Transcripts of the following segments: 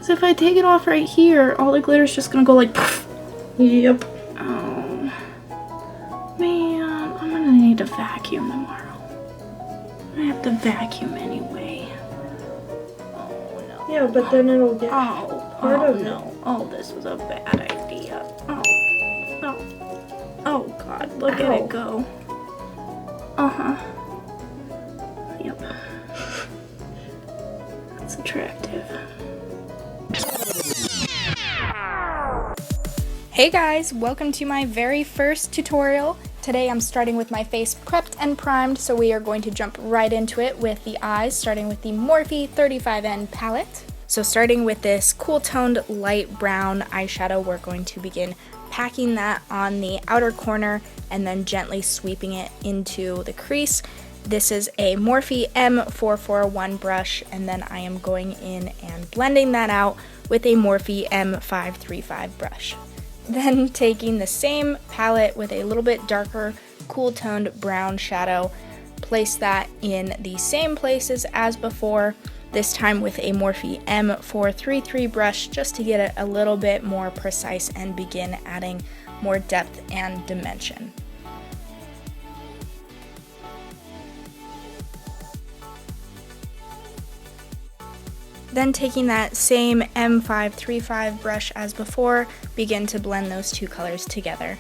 If I take it off right here, all the glitter's just gonna go like poof. Yep. Oh man, I'm gonna need to vacuum tomorrow. I have to vacuum anyway. Oh no. Yeah, but then it'll get part of no. Oh, this was a bad idea. Oh god, look at it go. Yep. That's attractive. Hey guys, welcome to my very first tutorial. Today I'm starting with my face prepped and primed, so we are going to jump right into it with the eyes, starting with the Morphe 35N palette. So starting with this cool toned light brown eyeshadow, we're going to begin packing that on the outer corner and then gently sweeping it into the crease. This is a Morphe M441 brush, and then I am going in and blending that out with a Morphe M535 brush. Then taking the same palette with a little bit darker, cool toned brown shadow, place that in the same places as before, this time with a Morphe M433 brush just to get it a little bit more precise and begin adding more depth and dimension. Then taking that same M535 brush as before, begin to blend those two colors together.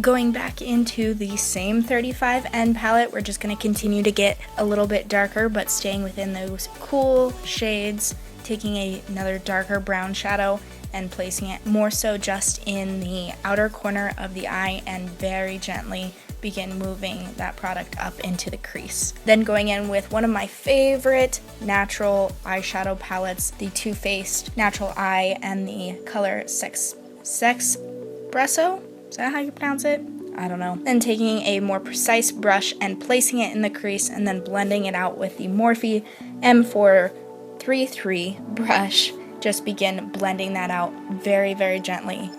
Going back into the same 35N palette, we're just going to continue to get a little bit darker, but staying within those cool shades, taking another darker brown shadow and placing it more so just in the outer corner of the eye and very gently begin moving that product up into the crease. Then going in with one of my favorite natural eyeshadow palettes, the Too Faced Natural Eye and the color Sex Espresso? Is that how you pronounce it? I don't know. Then taking a more precise brush and placing it in the crease and then blending it out with the Morphe M433 brush. Just begin blending that out very, very gently.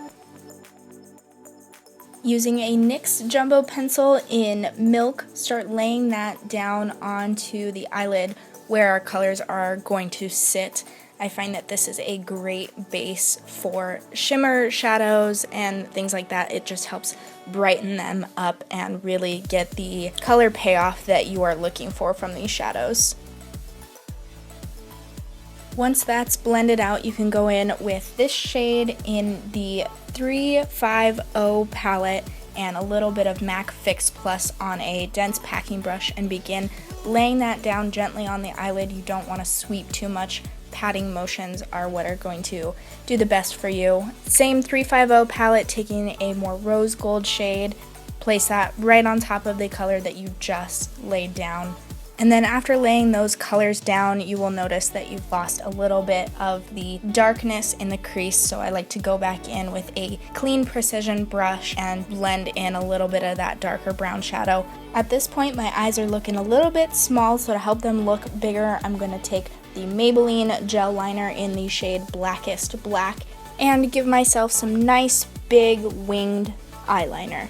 Using a NYX Jumbo Pencil in Milk, start laying that down onto the eyelid where our colors are going to sit. I find that this is a great base for shimmer shadows and things like that. It just helps brighten them up and really get the color payoff that you are looking for from these shadows. Once that's blended out, you can go in with this shade in the 350 palette and a little bit of MAC Fix Plus on a dense packing brush and begin laying that down gently on the eyelid. You don't want to sweep too much. Patting motions are what are going to do the best for you. Same 350 palette, taking a more rose gold shade, place that right on top of the color that you just laid down. And then after laying those colors down, you will notice that you've lost a little bit of the darkness in the crease, so I like to go back in with a clean precision brush and blend in a little bit of that darker brown shadow. At this point, my eyes are looking a little bit small, so to help them look bigger, I'm going to take the Maybelline gel liner in the shade Blackest Black and give myself some nice big winged eyeliner.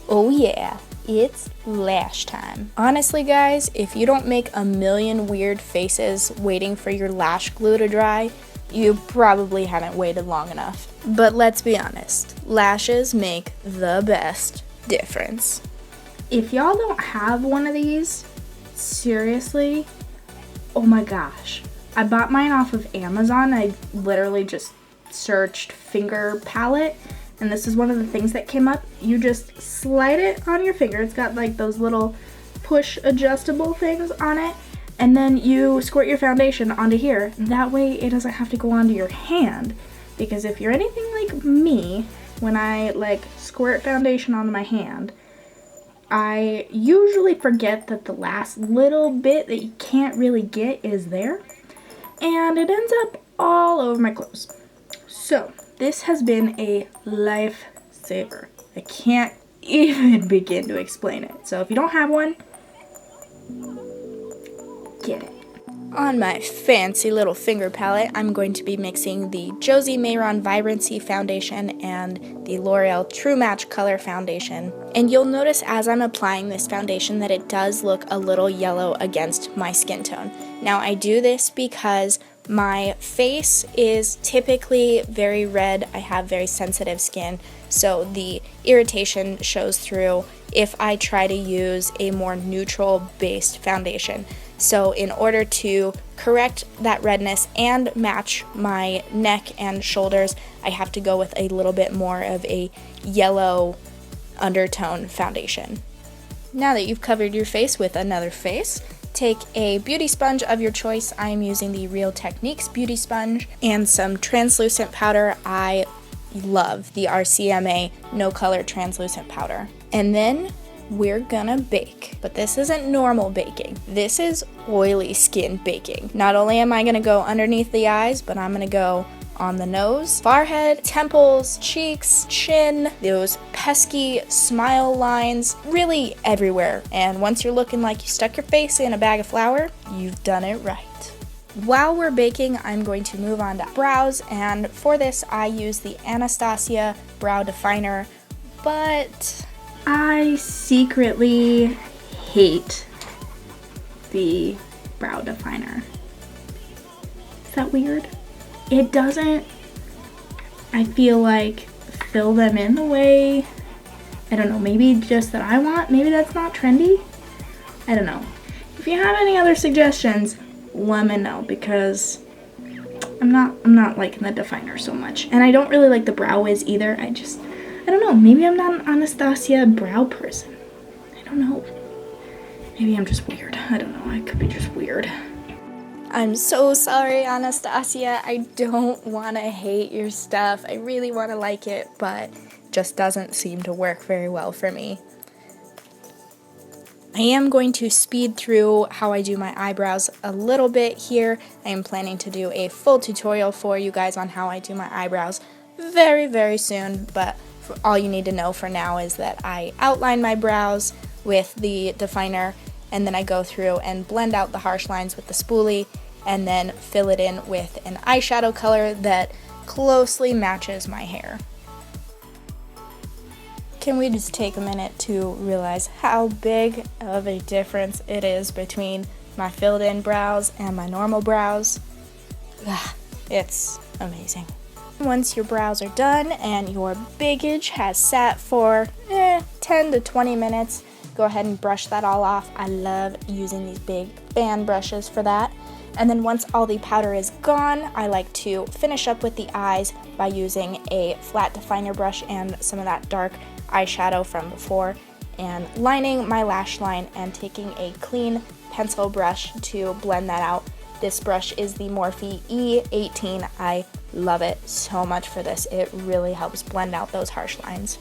Oh yeah! It's lash time. Honestly guys, if you don't make a million weird faces waiting for your lash glue to dry, you probably haven't waited long enough. But let's be honest, lashes make the best difference. If y'all don't have one of these, seriously, oh my gosh. I bought mine off of Amazon. I literally just searched finger palette, and this is one of the things that came up. You just slide it on your finger. It's got like those little push adjustable things on it, and then you squirt your foundation onto here. That way it doesn't have to go onto your hand, because if you're anything like me, when I like squirt foundation onto my hand, I usually forget that the last little bit that you can't really get is there, and it ends up all over my clothes. So this has been a lifesaver. I can't even begin to explain it. So if you don't have one, Get it. On my fancy little finger palette, I'm going to be mixing the Josie Maran Vibrancy foundation and the L'Oreal True Match Color foundation. And you'll notice as I'm applying this foundation that it does look a little yellow against my skin tone. Now I do this because my face is typically very red. I have very sensitive skin, so the irritation shows through if I try to use a more neutral based foundation. So in order to correct that redness and match my neck and shoulders, I have to go with a little bit more of a yellow undertone foundation. Now that you've covered your face with another face, take a beauty sponge of your choice. I am using the Real Techniques beauty sponge and some translucent powder. I love the RCMA no color translucent powder. And then we're gonna bake, but this isn't normal baking. This is oily skin baking. Not only am I gonna go underneath the eyes, but I'm gonna go on the nose, forehead, temples, cheeks, chin, those pesky smile lines, really everywhere. And once you're looking like you stuck your face in a bag of flour, you've done it right. While we're baking, I'm going to move on to brows, and for this I use the Anastasia brow definer, but I secretly hate the brow definer. Is that weird? It doesn't, I feel like, fill them in the way, I don't know, maybe just that I want. Maybe that's not trendy. I don't know. If you have any other suggestions, let me know, because I'm not liking the definer so much. And I don't really like the Brow Wiz either. I don't know, maybe I'm not an Anastasia brow person. I don't know. Maybe I'm just weird. I don't know, I could be just weird. I'm so sorry, Anastasia. I don't want to hate your stuff. I really want to like it, but it just doesn't seem to work very well for me. I am going to speed through how I do my eyebrows a little bit here. I am planning to do a full tutorial for you guys on how I do my eyebrows very, very soon, but all you need to know for now is that I outline my brows with the definer, and then I go through and blend out the harsh lines with the spoolie, and then fill it in with an eyeshadow color that closely matches my hair. Can we just take a minute to realize how big of a difference it is between my filled in brows and my normal brows? It's amazing. Once your brows are done and your bagage has sat for 10 to 20 minutes, go ahead and brush that all off. I love using these big fan brushes for that. And then once all the powder is gone, I like to finish up with the eyes by using a flat definer brush and some of that dark eyeshadow from before, and lining my lash line and taking a clean pencil brush to blend that out. This brush is the Morphe E18. I love it so much for this. It really helps blend out those harsh lines.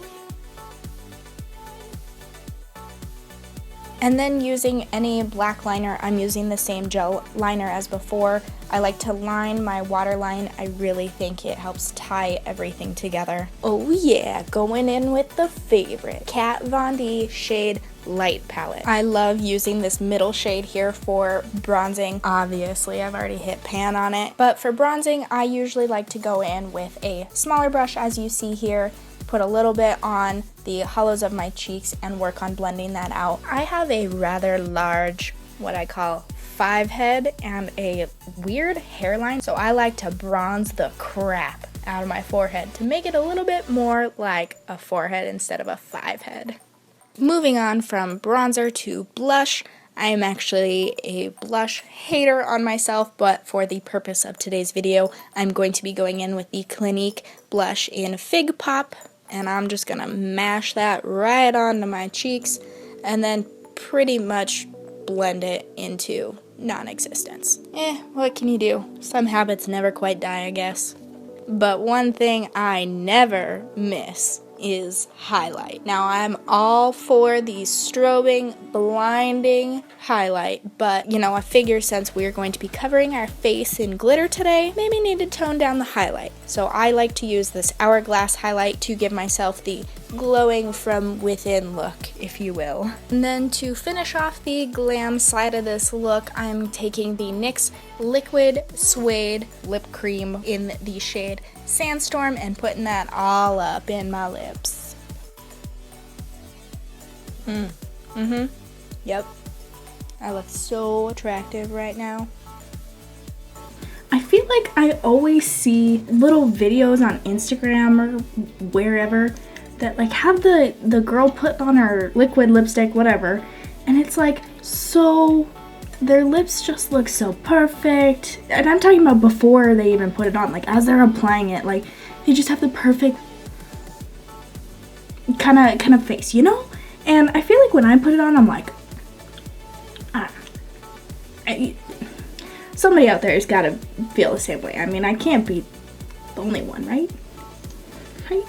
And then using any black liner, I'm using the same gel liner as before. I like to line my waterline. I really think it helps tie everything together. Oh yeah, going in with the favorite, Kat Von D shade Light palette. I love using this middle shade here for bronzing. Obviously, I've already hit pan on it, but for bronzing, I usually like to go in with a smaller brush, as you see here, put a little bit on the hollows of my cheeks and work on blending that out. I have a rather large, what I call 5 head and a weird hairline, so I like to bronze the crap out of my forehead to make it a little bit more like a 4-head instead of a 5 head. Moving on from bronzer to blush, I am actually a blush hater on myself, but for the purpose of today's video, I'm going to be going in with the Clinique blush in Fig Pop, and I'm just gonna mash that right onto my cheeks and then pretty much blend it into non-existence. What can you do? Some habits never quite die, I guess. But one thing I never miss is highlight. Now, I'm all for the strobing, blinding highlight, but, I figure since we're going to be covering our face in glitter today, maybe need to tone down the highlight. So I like to use this Hourglass highlight to give myself the glowing from within look, if you will. And then to finish off the glam side of this look, I'm taking the NYX Liquid Suede Lip Cream in the shade Sandstorm and putting that all up in my lips. Yep. I look so attractive right now. I feel like I always see little videos on Instagram or wherever that like have the girl put on her liquid lipstick, whatever, and it's like so their lips just look so perfect. And I'm talking about before they even put it on, like as they're applying it, like they just have the perfect kind of face, you know? And I feel like when I put it on, I'm like, I don't know. Somebody out there has got to feel the same way. I mean, I can't be the only one, right? Right?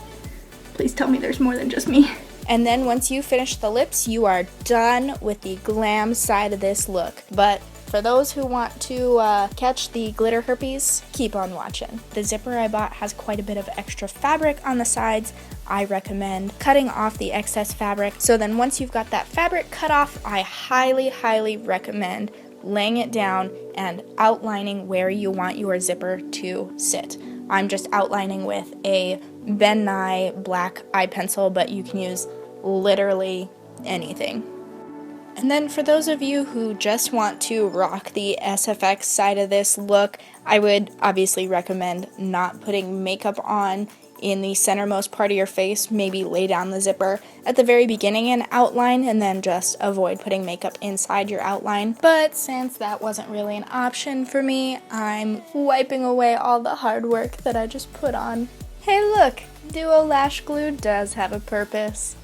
Please tell me there's more than just me. And then once you finish the lips, you are done with the glam side of this look. But for those who want to catch the glitter herpes, keep on watching. The zipper I bought has quite a bit of extra fabric on the sides. I recommend cutting off the excess fabric. So then once you've got that fabric cut off, I highly, highly recommend laying it down and outlining where you want your zipper to sit. I'm just outlining with a Ben Nye black eye pencil, but you can use literally anything. And then for those of you who just want to rock the SFX side of this look, I would obviously recommend not putting makeup on in the centermost part of your face. Maybe lay down the zipper at the very beginning and outline, and then just avoid putting makeup inside your outline. But since that wasn't really an option for me, I'm wiping away all the hard work that I just put on. Hey look, Duo Lash Glue does have a purpose.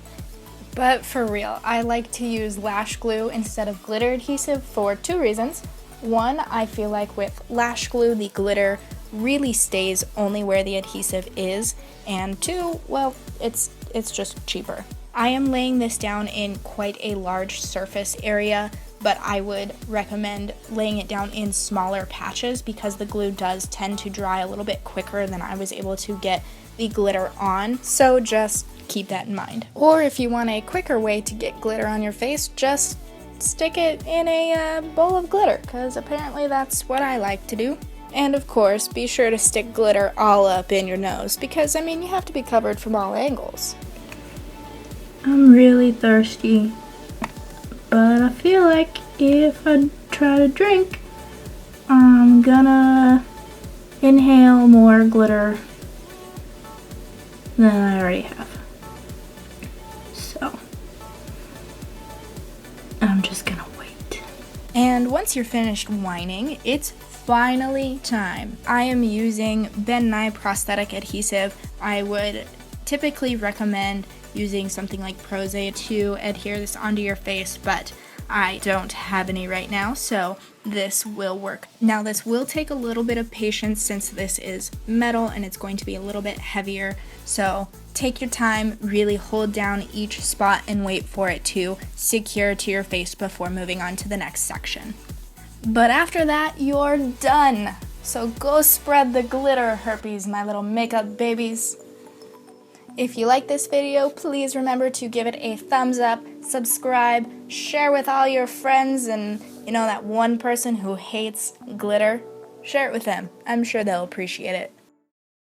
But for real, I like to use lash glue instead of glitter adhesive for two reasons. One, I feel like with lash glue, the glitter really stays only where the adhesive is, and two, well, it's just cheaper. I am laying this down in quite a large surface area, but I would recommend laying it down in smaller patches because the glue does tend to dry a little bit quicker than I was able to get the glitter on, so just keep that in mind. Or if you want a quicker way to get glitter on your face, just stick it in a bowl of glitter, because apparently that's what I like to do. And of course, be sure to stick glitter all up in your nose, because I mean, you have to be covered from all angles. I'm really thirsty, but I feel like if I try to drink, I'm gonna inhale more glitter than I already have. So, I'm just gonna wait. And once you're finished whining, it's finally time. I am using Ben Nye prosthetic adhesive. I would typically recommend using something like Prose to adhere this onto your face, but I don't have any right now, so this will work. Now this will take a little bit of patience since this is metal and it's going to be a little bit heavier, so take your time, really hold down each spot and wait for it to secure to your face before moving on to the next section. But after that, you're done. So go spread the glitter herpes, my little makeup babies. If you like this video, please remember to give it a thumbs up, subscribe, share with all your friends, and you know that one person who hates glitter? Share it with them. I'm sure they'll appreciate it.